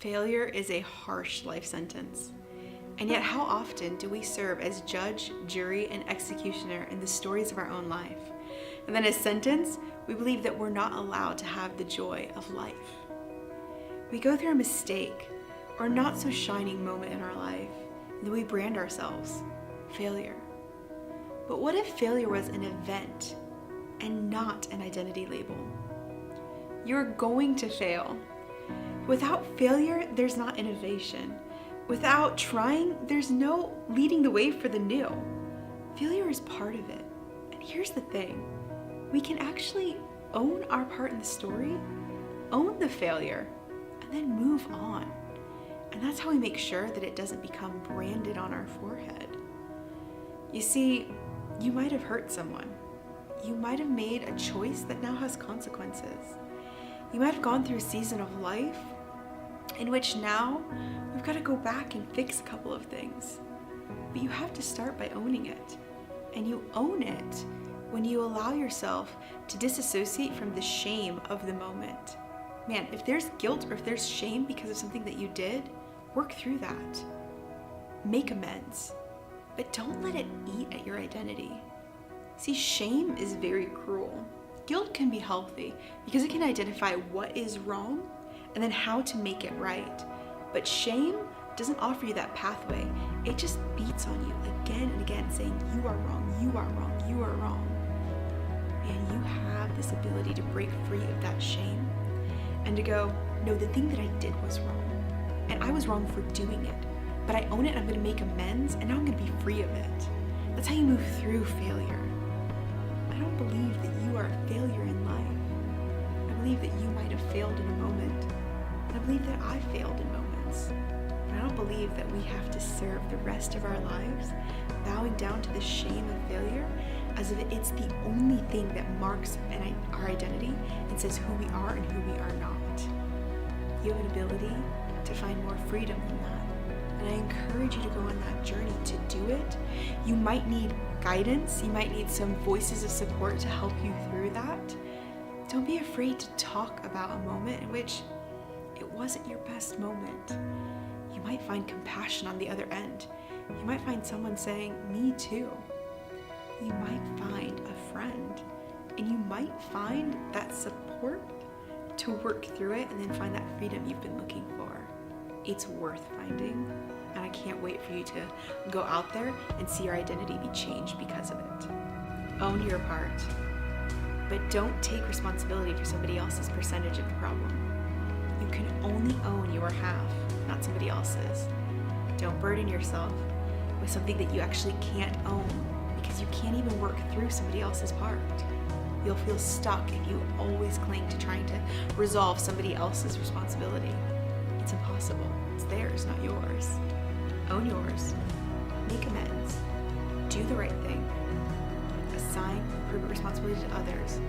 Failure is a harsh life sentence. And yet, how often do we serve as judge, jury, and executioner in the stories of our own life? And then as sentence, we believe that we're not allowed to have the joy of life. We go through a mistake or not so shining moment in our life, and then we brand ourselves failure. But what if failure was an event and not an identity label? You're going to fail. Without failure, there's not innovation. Without trying, there's no leading the way for the new. Failure is part of it. And here's the thing. We can actually own our part in the story, own the failure, and then move on. And that's how we make sure that it doesn't become branded on our forehead. You see, you might have hurt someone. You might have made a choice that now has consequences. You might have gone through a season of life in which now we've got to go back and fix a couple of things. But you have to start by owning it. And you own it when you allow yourself to disassociate from the shame of the moment. Man, if there's guilt or if there's shame because of something that you did, work through that. Make amends. But don't let it eat at your identity. See, shame is very cruel. Guilt can be healthy because it can identify what is wrong and then how to make it right. But shame doesn't offer you that pathway. It just beats on you again and again, saying, you are wrong, you are wrong, you are wrong. And you have this ability to break free of that shame and to go, no, the thing that I did was wrong. And I was wrong for doing it. But I own it, I'm gonna make amends, and now I'm gonna be free of it. That's how you move through failure. I don't believe that you are a failure in life. I believe that you might have failed in a moment. And I believe that I failed in moments. But I don't believe that we have to serve the rest of our lives bowing down to the shame of failure as if it's the only thing that marks our identity and says who we are and who we are not. You have an ability to find more freedom than that. And I encourage you to go on that journey to do it. You might need guidance. You might need some voices of support to help you through that. Don't be afraid to talk about a moment in which it wasn't your best moment. You might find compassion on the other end. You might find someone saying, me too. You might find a friend, and you might find that support to work through it and then find that freedom you've been looking for. It's worth finding, and I can't wait for you to go out there and see your identity be changed because of it. Own your part, but don't take responsibility for somebody else's percentage of the problem. You can only own your half, not somebody else's. Don't burden yourself with something that you actually can't own because you can't even work through somebody else's part. You'll feel stuck if you always cling to trying to resolve somebody else's responsibility. It's impossible. It's theirs, not yours. Own yours. Make amends. Do the right thing. Assign appropriate responsibility to others.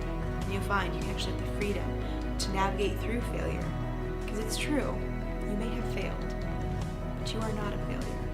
And you'll find you can actually have the freedom to navigate through failure. Because it's true, you may have failed, but you are not a failure.